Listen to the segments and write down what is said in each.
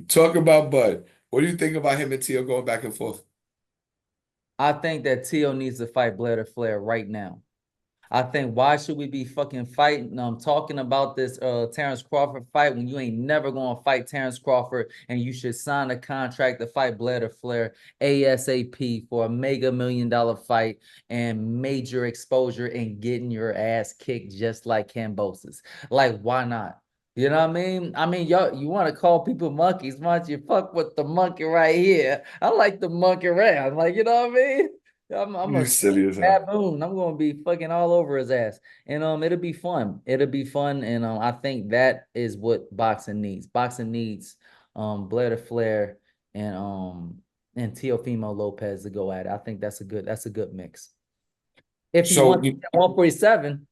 Talk about Bud. What do you think about him and Tio going back and forth? I think that Tio needs to fight Blair Flair right now. I think why should we be fucking fighting talking about this Terrence Crawford fight when you ain't never gonna fight Terrence Crawford and you should sign a contract to fight Blair Flair ASAP for a mega $1 million fight and major exposure and getting your ass kicked just like Cambosis. Like, why not? You know what I mean? I mean, y'all, you want to call people monkeys? Why don't you fuck with the monkey right here? I like the monkey around. Like, you know what I mean? I'm You a silly as hell. baboon. I'm gonna be fucking all over his ass. And it'll be fun. It'll be fun. And I think that is what boxing needs. Boxing needs Blair Flair and Teofimo Lopez to go at it. I think that's a good mix. If he So wants 147,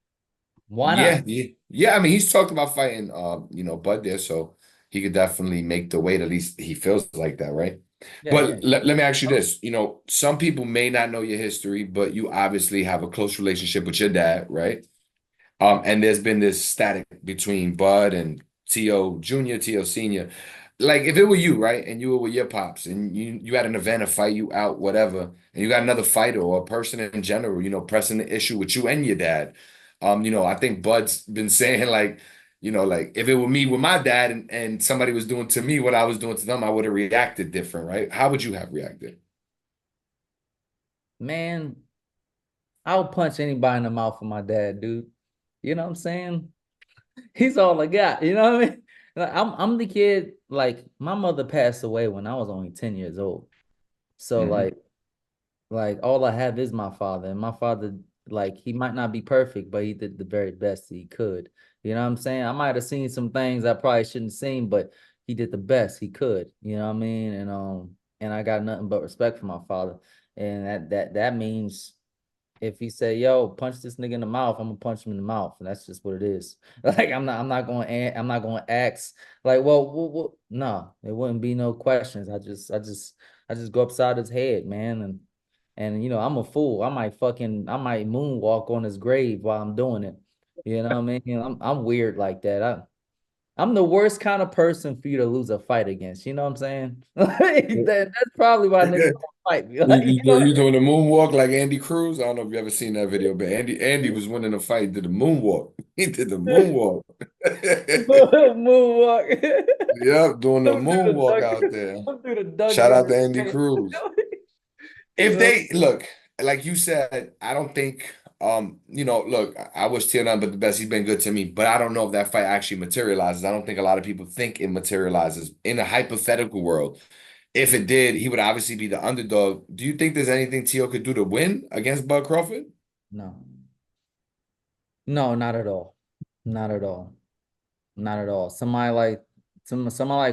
why not? yeah. I mean, he's talked about fighting, Bud there, so he could definitely make the weight. At least he feels like that, right? Yeah, yeah. But let me ask you this. Some people may not know your history, but you obviously have a close relationship with your dad, right? And there's been this static between Bud and T.O. Jr., T.O. Senior. Like if it were you, right, and you were with your pops, and you had an event, a fight, you out, whatever, and you got another fighter or a person in general, pressing the issue with you and your dad. I think Bud's been saying like, like if it were me with my dad and somebody was doing to me what I was doing to them, I would have reacted different, right? How would you have reacted? Man, I'll punch anybody in the mouth for my dad, dude. You know what I'm saying? He's all I got. You know what I mean? Like, I'm the kid. Like my mother passed away when I was only 10 years old. So Hmm. like all I have is my father. And my father, like, he might not be perfect, but he did the very best he could. You know what I'm saying? I might have seen some things I probably shouldn't have seen, but he did the best he could. You know what I mean? And I got nothing but respect for my father. And that means if he say, "Yo, punch this nigga in the mouth," I'm gonna punch him in the mouth, and that's just what it is. Like I'm not going to ask like, well, no, there wouldn't be no questions. I just go upside his head, man, and I'm a fool. I might moonwalk on his grave while I'm doing it. You know what I mean? I'm weird like that. I'm the worst kind of person for you to lose a fight against. You know what I'm saying? That's probably why niggas don't fight me. You, Like, you, do- you doing the moonwalk like Andy Cruz? I don't know if you ever seen that video, but Andy was winning a fight, he did the moonwalk. He did the moonwalk. moonwalk. Yep, doing the Come through the moonwalk duck. out there. Come through the duck Shout in out the to Andy face. Cruz. You If know. they look, like you said, I don't think look, I wish Till none but the best. He's been good to me, but I don't know if that fight actually materializes. I don't think a lot of people think it materializes. In a hypothetical world, if it did, he would obviously be the underdog. Do you think there's anything Tio could do to win against Bud Crawford? No, no, not at all. Not at all. Not at all. Somebody like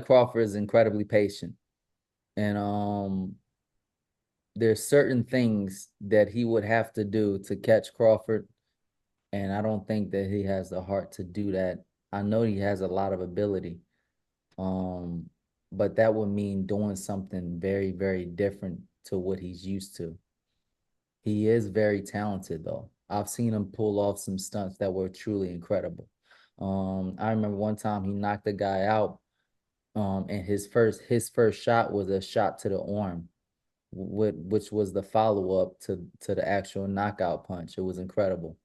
Crawford is incredibly patient, and there's certain things that he would have to do to catch Crawford, and I don't think that he has the heart to do that. I know he has a lot of ability, um, but that would mean doing something very, very different to what he's used to. He is very talented though. I've seen him pull off some stunts that were truly incredible. I remember one time he knocked a guy out, and his first shot was a shot to the arm, which was the follow-up to the actual knockout punch. It was incredible.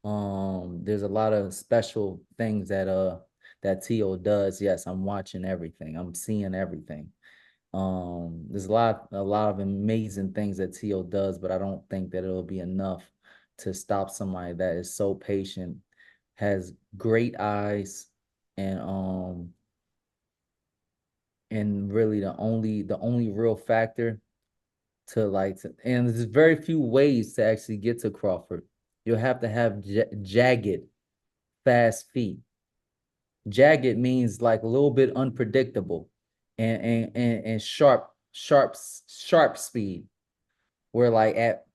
There's a lot of special things that T.O. does. Yes, I'm watching everything. I'm seeing everything. There's a lot of amazing things that T.O. does, but I don't think that it'll be enough to stop somebody that is so patient, has great eyes, and really the only real factor and there's very few ways to actually get to Crawford. You'll have to have jagged, fast feet. Jagged means like a little bit unpredictable and sharp speed. Where like at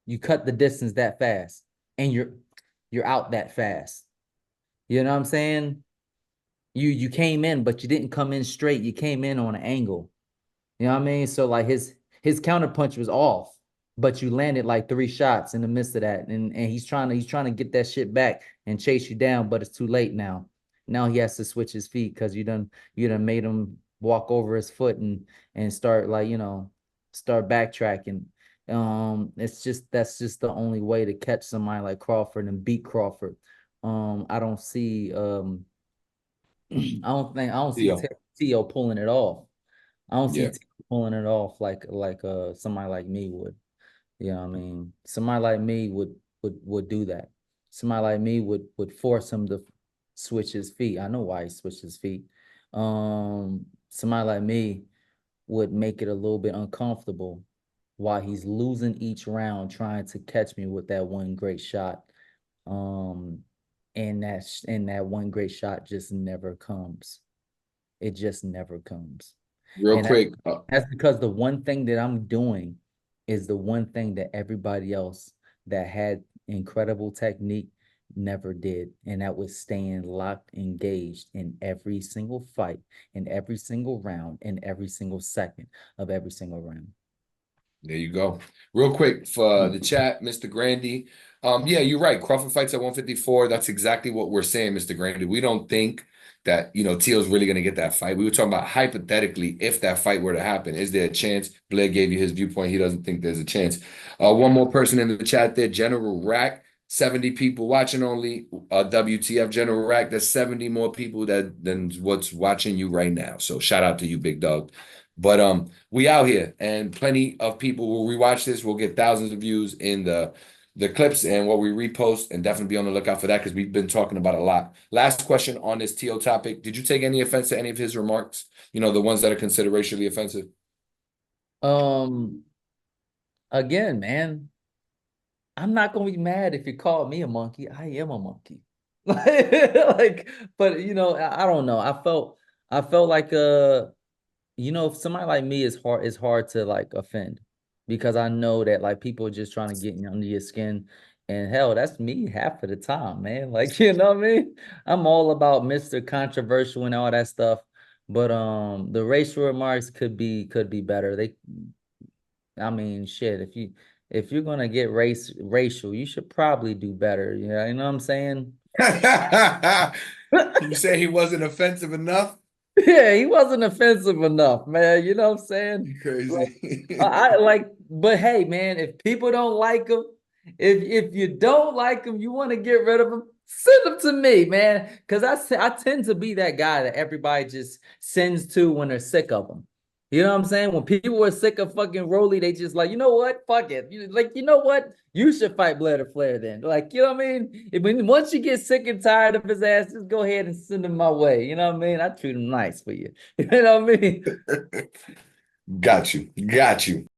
you cut the distance that fast and you're out that fast. You know what I'm saying? You came in, but you didn't come in straight. You came in on an angle. You know what I mean? So like his counterpunch was off, but you landed like three shots in the midst of that. And he's trying to get that shit back and chase you down, but it's too late now. Now he has to switch his feet because you done made him walk over his foot and start like, start backtracking. It's just that's just the only way to catch somebody like Crawford and beat Crawford. I don't see I don't see Theo. Tio pulling it off. I don't see Yeah. Tio pulling it off like somebody like me would. You know what I mean? Somebody like me would do that. Somebody like me would force him to switch his feet. I know why he switched his feet. Somebody like me would make it a little bit uncomfortable while he's losing each round trying to catch me with that one great shot. Um, and that one great shot just never comes. It just never comes. Real And that's quick. that's because the one thing that I'm doing is the one thing that everybody else that had incredible technique never did. And that was staying locked, engaged in every single fight, in every single round, in every single second of every single round. There you go. Real quick for the chat, Mr. Grandy. Yeah, you're right. Crawford fights at 154. That's exactly what we're saying, Mr. Grandy. We don't think that, Teal's really going to get that fight. We were talking about hypothetically, if that fight were to happen, is there a chance? Blair gave you his viewpoint. He doesn't think there's a chance. One more person in the chat there, General Rack. 70 people watching only. WTF General Rack. There's 70 more people than what's watching you right now. So shout out to you, big dog. But we out here, and plenty of people will rewatch this. We'll get thousands of views in the clips and what we repost, and definitely be on the lookout for that because we've been talking about a lot. Last question on this TO topic: did you take any offense to any of his remarks? The ones that are considered racially offensive. Um, Again, man, I'm not gonna be mad if you call me a monkey. I am a monkey. Like, but I don't know. I felt like if somebody like me is hard to like offend because I know that like people are just trying to get under your skin. And hell, that's me half of the time, man. Like, you know what I mean? I'm all about Mr. Controversial and all that stuff. But the racial remarks could be better. I mean, shit, if you're gonna get racial, you should probably do better. You know what I'm saying? You say he wasn't offensive enough? Yeah, he wasn't offensive enough, man. You know what I'm saying? Like, Crazy. but hey, man, if people don't like him, if you don't like him, you want to get rid of him, send him to me, man. Because I tend to be that guy that everybody just sends to when they're sick of him. You know what I'm saying? When people are sick of fucking Rolly, they just like, you know what? Fuck it. You know what? You should fight Blair Flair then. Like, you know what I mean? Once you get sick and tired of his ass, just go ahead and send him my way. You know what I mean? I treat him nice for you. You know what I mean? Got you. Got you.